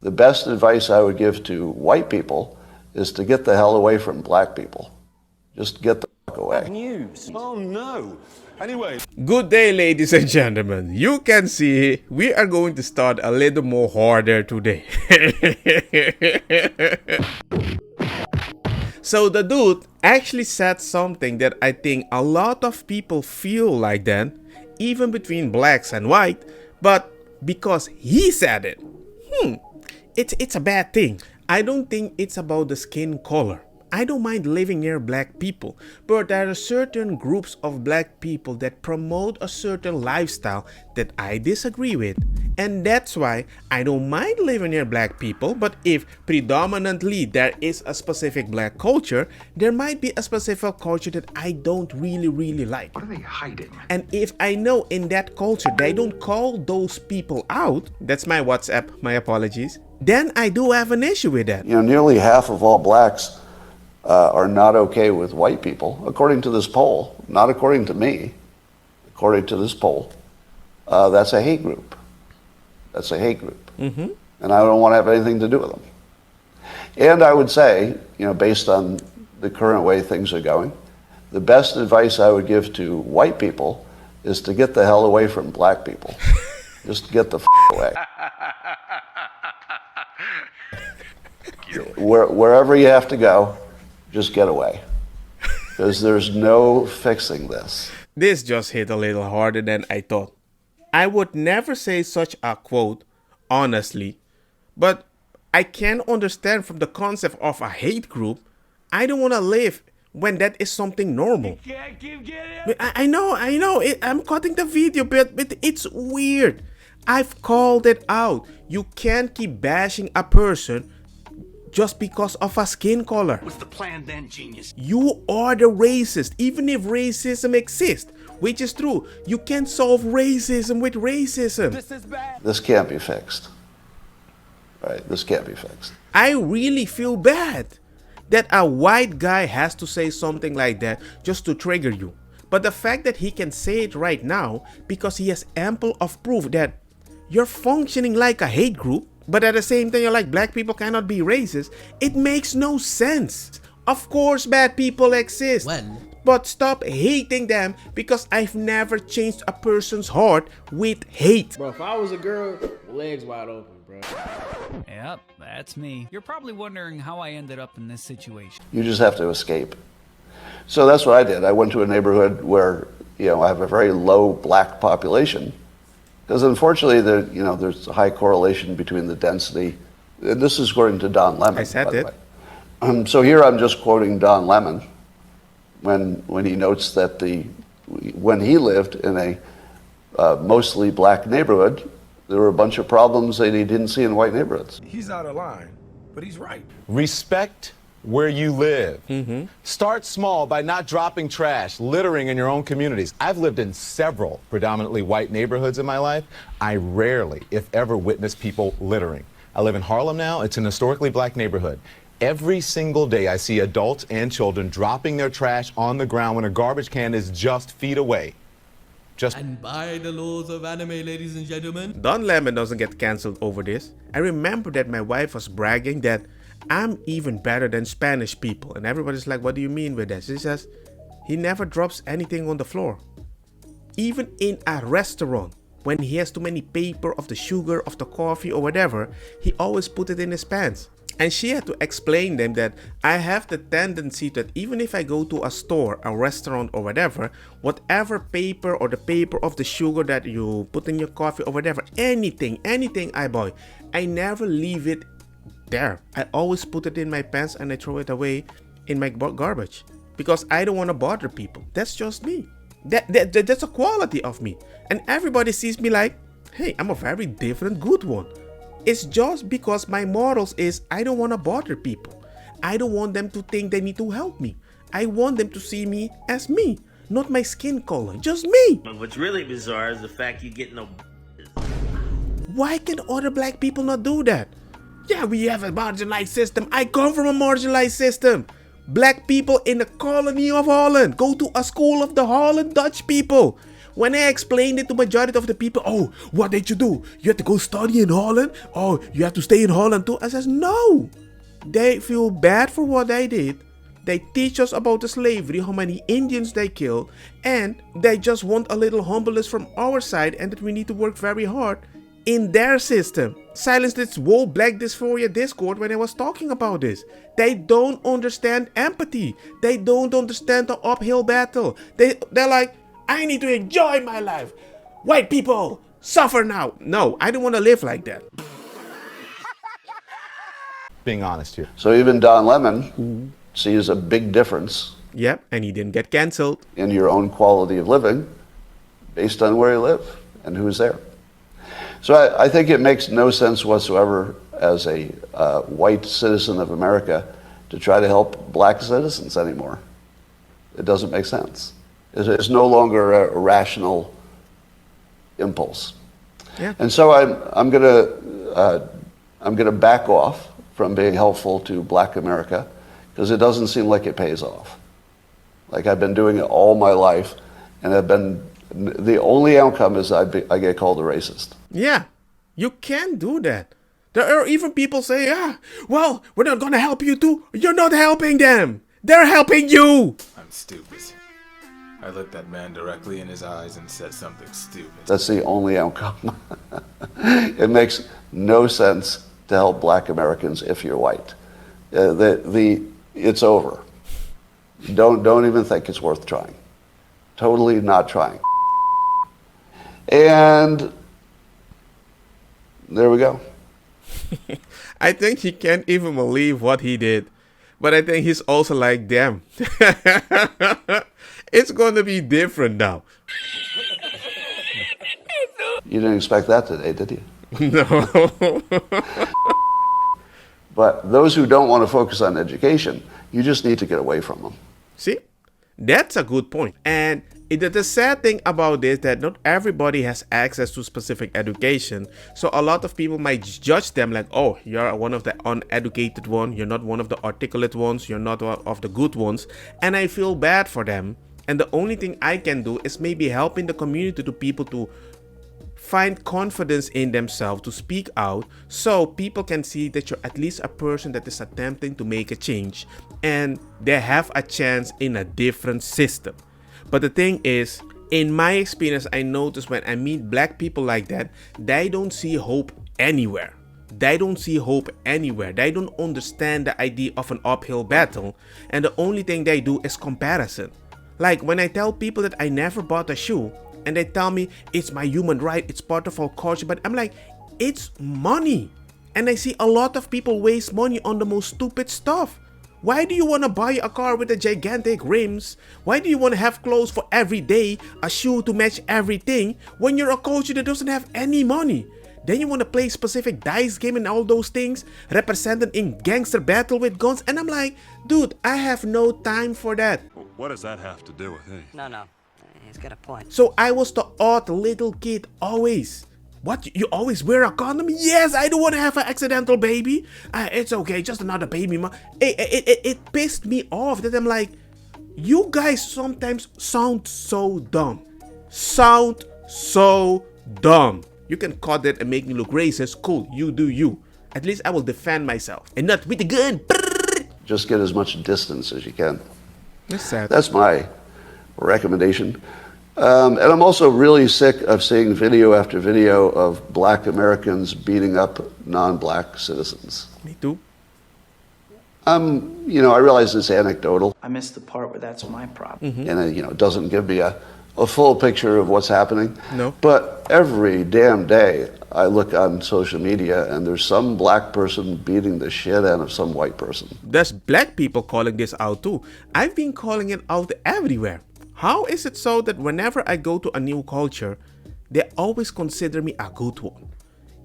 The best advice I would give to white people is to get the hell away from black people. Just get the fuck away. News. Oh no. Anyway. Good day, ladies and gentlemen. You can see we are going to start a little more harder today. So the dude actually said something that I think a lot of people feel like then, even between blacks and white, but because he said it, it's a bad thing. I don't think it's about the skin color. I don't mind living near black people, but there are certain groups of black people that promote a certain lifestyle that I disagree with. And that's why I don't mind living near black people, but if predominantly there is a specific black culture, there might be a specific culture that I don't really like. What are they hiding? And if I know in that culture they don't call those people out, that's my WhatsApp, my apologies, then I do have an issue with that. You know, nearly half of all blacks are not okay with white people, according to this poll. Not according to me, according to this poll. That's a hate group. That's a hate group. Mm-hmm. And I don't want to have anything to do with them. And I would say, you know, based on the current way things are going, the best advice I would give to white people is to get the hell away from black people. Just get the away. Wherever you have to go, just get away. Because there's no fixing this. This just hit a little harder than I thought. I would never say such a quote, honestly, but I can understand from the concept of a hate group. I don't want to live when that is something normal. I know, I'm cutting the video, but it's weird. I've called it out. You can't keep bashing a person just because of a skin color. What's the plan then, genius? You are the racist, even if racism exists, which is true. You can't solve racism with racism. This is bad. This can't be fixed. Right? This can't be fixed. I really feel bad that a white guy has to say something like that just to trigger you. But the fact that he can say it right now because he has ample of proof that you're functioning like a hate group, but at the same time you're like black people cannot be racist, it makes no sense. Of course bad people exist. When? But stop hating them because I've never changed a person's heart with hate. Bro, if I was a girl, legs wide open, bro. Yep, that's me. You're probably wondering how I ended up in this situation. You just have to escape. So that's what I did. I went to a neighborhood where, you know, I have a very low black population. Because unfortunately, there's a high correlation between the density. And this is according to Don Lemon. I said by the it. way. So here I'm just quoting Don Lemon when he notes that when he lived in a mostly black neighborhood, there were a bunch of problems that he didn't see in white neighborhoods. He's out of line, but he's right. Respect where you live. Mm-hmm. Start small by not dropping trash, littering in your own communities. I've lived in several predominantly white neighborhoods in my life. I rarely, if ever, witness people littering. I live in Harlem now. It's an historically black neighborhood. Every single day I see adults and children dropping their trash on the ground when a garbage can is just feet away. And by the laws of anime, ladies and gentlemen. Don Lemon doesn't get cancelled over this. I remember that my wife was bragging that I'm even better than Spanish people. And everybody's like, what do you mean with that? She says, he never drops anything on the floor. Even in a restaurant, when he has too many paper of the sugar, of the coffee or whatever, he always put it in his pants. And she had to explain them that I have the tendency that even if I go to a store, a restaurant or whatever paper or the paper of the sugar that you put in your coffee or whatever, anything I buy, I never leave it there. I always put it in my pants and I throw it away in my garbage because I don't want to bother people. That's just me. That's a quality of me. And everybody sees me like, hey, I'm a very different good one. It's just because my morals is I don't want to bother people. I don't want them to think they need to help me. I want them to see me as me, not my skin color, just me. What's really bizarre is the fact you get no. Why can other black people not do that? Yeah, we have a marginalized system. I come from a marginalized system. Black people in the colony of Holland go to a school of the Holland Dutch people. When I explained it to majority of the people, oh, what did you do? You have to go study in Holland? Oh, you have to stay in Holland too? I says, no. They feel bad for what they did. They teach us about the slavery, how many Indians they killed, and they just want a little humbleness from our side and that we need to work very hard in their system. Silence this whole Black Dysphoria Discord when I was talking about this. They don't understand empathy. They don't understand the uphill battle. They're like, I need to enjoy my life. White people, suffer now. No, I don't want to live like that. Being honest here. So even Don Lemon sees a big difference Yep, and he didn't get cancelled. in your own quality of living based on where you live and who's there. So I think it makes no sense whatsoever as a white citizen of America to try to help black citizens anymore. It doesn't make sense. It's no longer a rational impulse. Yeah. And so I'm gonna back off from being helpful to black America because it doesn't seem like it pays off. Like I've been doing it all my life, and the only outcome is I get called a racist. Yeah, you can do that. There are even people say, well, we're not gonna help you too. You're not helping them. They're helping you. I'm stupid. I looked that man directly in his eyes and said something stupid. That's the only outcome. It makes no sense to help black Americans if you're white. It's over. Don't even think it's worth trying. Totally not trying. And there we go. I think he can't even believe what he did. But I think he's also like, damn. It's going to be different now. You didn't expect that today, did you? No. But those who don't want to focus on education, you just need to get away from them. See? That's a good point. And the sad thing about this that not everybody has access to specific education. So a lot of people might judge them like, oh, you're one of the uneducated one. You're not one of the articulate ones. You're not one of the good ones. And I feel bad for them. And the only thing I can do is maybe helping the community to people to find confidence in themselves to speak out so people can see that you're at least a person that is attempting to make a change and they have a chance in a different system. But the thing is, in my experience, I notice when I meet black people like that, they don't see hope anywhere. They don't see hope anywhere. They don't understand the idea of an uphill battle. And the only thing they do is comparison. Like when I tell people that I never bought a shoe and they tell me it's my human right, it's part of our culture. But I'm like, it's money. And I see a lot of people waste money on the most stupid stuff. Why do you want to buy a car with a gigantic rims? Why do you want to have clothes for every day, a shoe to match everything, when you're a culture that doesn't have any money? Then you want to play specific dice game and all those things, represented in gangster battle with guns. And I'm like, dude, I have no time for that. What does that have to do with it? No. He's got a point. So I was the odd little kid always. What? You always wear a condom? Yes, I don't want to have an accidental baby. It's okay, just another baby. It pissed me off that I'm like, you guys sometimes sound so dumb. Sound so dumb. You can cut that and make me look racist. Cool, you do you. At least I will defend myself and not with a gun. Just get as much distance as you can. That's sad. That's my recommendation. And I'm also really sick of seeing video after video of black Americans beating up non-black citizens. Me too. I realize it's anecdotal. I missed the part where that's my problem. And it doesn't give me a full picture of what's happening. No. But every damn day I look on social media and there's some black person beating the shit out of some white person. There's black people calling this out too. I've been calling it out everywhere. How is it so that whenever I go to a new culture, they always consider me a good one?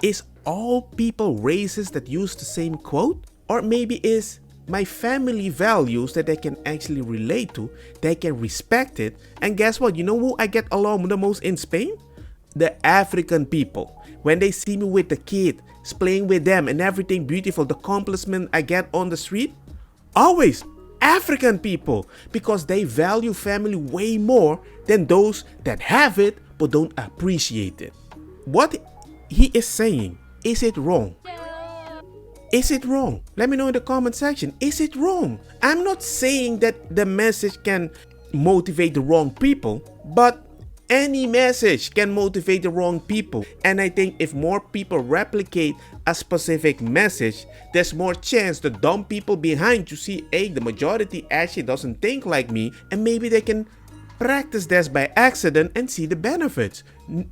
Is all people racist that use the same quote? Or maybe is my family values that they can actually relate to, they can respect it, and guess what? You know who I get along the most in Spain? The African people. When they see me with the kid, playing with them and everything beautiful, the compliment I get on the street, always, African people because they value family way more than those that have it but don't appreciate it. What he is saying, is it wrong? Is it wrong? Let me know in the comment section. Is it wrong? I'm not saying that the message can motivate the wrong people, but any message can motivate the wrong people. And I think if more people replicate a specific message, there's more chance the dumb people behind you see, hey, the majority actually doesn't think like me, and maybe they can practice this by accident and see the benefits.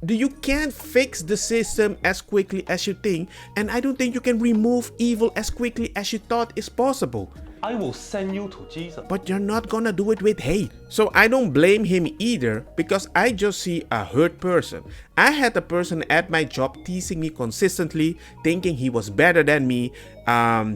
You can't fix the system as quickly as you think, and I don't think you can remove evil as quickly as you thought is possible. I will send you to Jesus. But you're not gonna do it with hate. So I don't blame him either, because I just see a hurt person. I had a person at my job teasing me consistently, thinking he was better than me.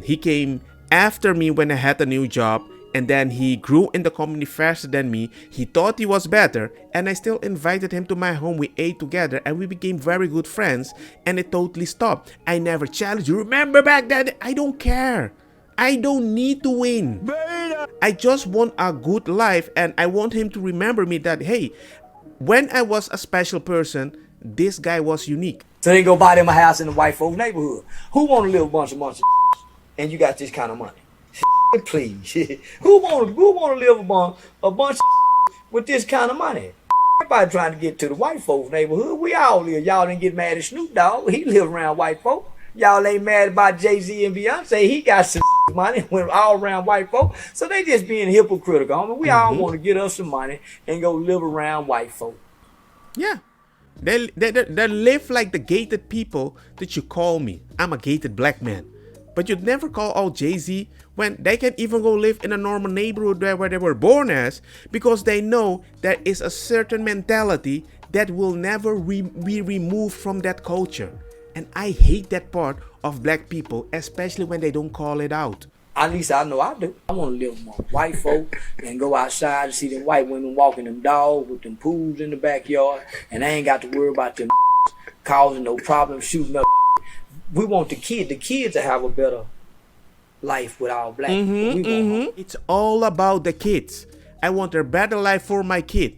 He came after me when I had a new job, and then he grew in the company faster than me. He thought he was better, and I still invited him to my home. We ate together and we became very good friends, and it totally stopped. I never challenged you. Remember back then? I don't care. I don't need to win. I just want a good life, and I want him to remember me that, hey, when I was a special person, this guy was unique. So they go buy them a house in the white folk neighborhood. Who want to live a bunch of and you got this kind of money? Please. Who want to live a bunch with this kind of money? Everybody trying to get to the white folks neighborhood. We all live. Y'all didn't get mad at Snoop Dogg. He live around white folk. Y'all ain't mad about Jay-Z and Beyonce. He got some money, went all around white folk. So they just being hypocritical. I mean, we all want to get us some money and go live around white folk. Yeah. They live like the gated people that you call me. I'm a gated black man. But you'd never call out Jay-Z when they can even go live in a normal neighborhood where they were born as, because they know there is a certain mentality that will never be removed from that culture. And I hate that part of black people, especially when they don't call it out. At least I know I do. I want to live among white folk and go outside and see them white women walking them dogs with them pools in the backyard, and I ain't got to worry about them causing no problems, shooting up. We want the kids to have a better life with our black people. It's all about the kids. I want a better life for my kid.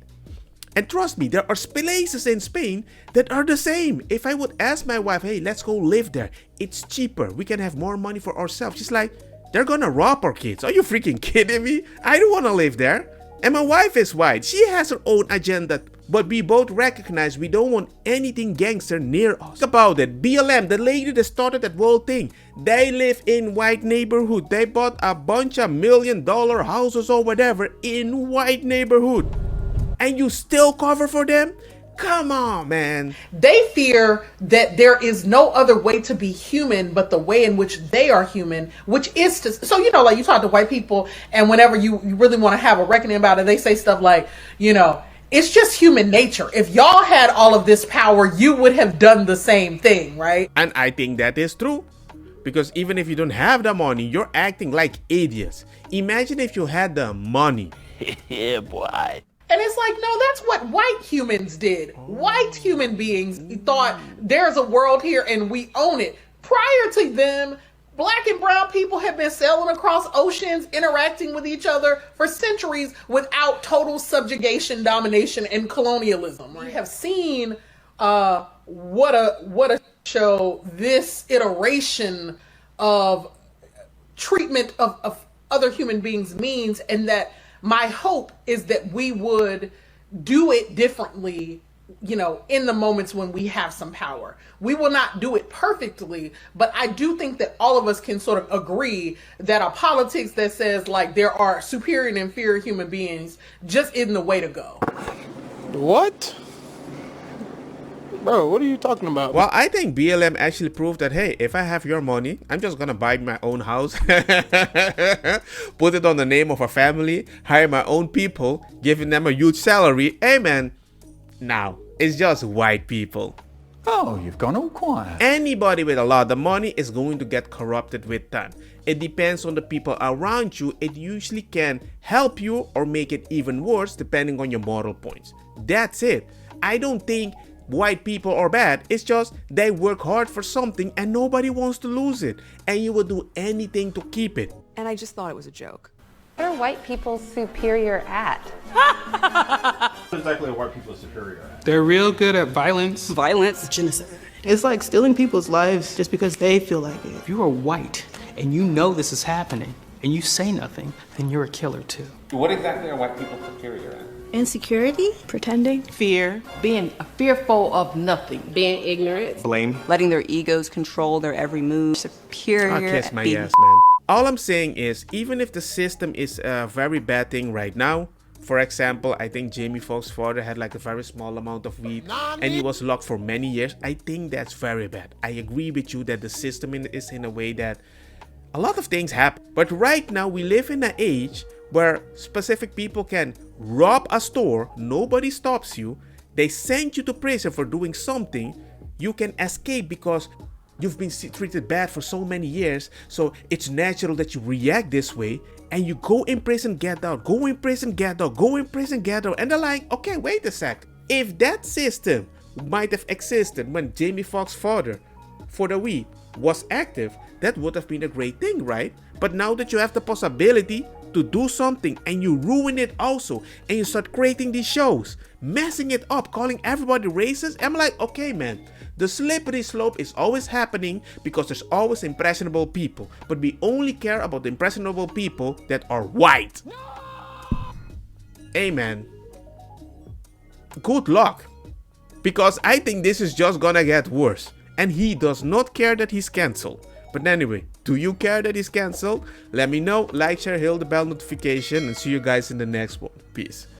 And trust me, there are places in Spain that are the same. If I would ask my wife, hey, let's go live there, it's cheaper, we can have more money for ourselves. She's like, they're gonna rob our kids. Are you freaking kidding me? I don't wanna live there. And my wife is white. She has her own agenda. But we both recognize we don't want anything gangster near us. Think about it. BLM, the lady that started that whole thing, they live in white neighborhood. They bought a bunch of $1 million houses or whatever in white neighborhood. And you still cover for them? Come on, man. They fear that there is no other way to be human but the way in which they are human, which is to, so, you know, like you talk to white people, and whenever you really want to have a reckoning about it, they say stuff like, you know, it's just human nature. If y'all had all of this power, you would have done the same thing, right? And I think that is true. Because even if you don't have the money, you're acting like idiots. Imagine if you had the money. Yeah, boy. And it's like, no, that's what white humans did. White human beings thought there's a world here and we own it. Prior to them, black and brown people have been sailing across oceans, interacting with each other for centuries without total subjugation, domination, and colonialism. We have seen what a show this iteration of treatment of other human beings means, and that my hope is that we would do it differently, you know, in the moments when we have some power. We will not do it perfectly, but I do think that all of us can sort of agree that a politics that says like there are superior and inferior human beings just isn't the way to go. What? Bro, what are you talking about? Well, I think BLM actually proved that, hey, if I have your money, I'm just gonna buy my own house, put it on the name of a family, hire my own people, giving them a huge salary. Hey, man, now it's just white people. Oh, you've gone all quiet. Anybody with a lot of money is going to get corrupted with time. It depends on the people around you. It usually can help you or make it even worse depending on your moral points. That's it. I don't think white people are bad. It's just they work hard for something and nobody wants to lose it, and you will do anything to keep it. And I just thought it was a joke. What are white people superior at? What exactly are white people superior at? They're real good at violence. Violence. Genocide. It's like stealing people's lives just because they feel like it. If you are white and you know this is happening and you say nothing, then you're a killer too. What exactly are white people superior at? Insecurity, pretending, fear, being fearful of nothing, being ignorant, blame, letting their egos control their every move, superior. I kiss my being... ass, man. All I'm saying is, even if the system is a very bad thing right now, for example, I think Jamie Foxx's father had like a very small amount of weed and he was locked for many years. I think that's very bad. I agree with you that the system is in a way that a lot of things happen. But right now we live in an age where specific people can rob a store, nobody stops you, they send you to prison for doing something, you can escape because you've been treated bad for so many years, so it's natural that you react this way, and you go in prison, get out, go in prison, get out, go in prison, get out, and they're like, okay, wait a sec. If that system might have existed when Jamie Foxx's father for the weed was active, that would have been a great thing, right? But now that you have the possibility to do something and you ruin it also, and you start creating these shows, messing it up, calling everybody racist, I'm like, okay, man, the slippery slope is always happening because there's always impressionable people, but we only care about the impressionable people that are white. Hey, man, good luck, because I think this is just gonna get worse, and he does not care that he's cancelled. But anyway, do you care that he's cancelled? Let me know, like, share, hit the bell notification, and see you guys in the next one. Peace.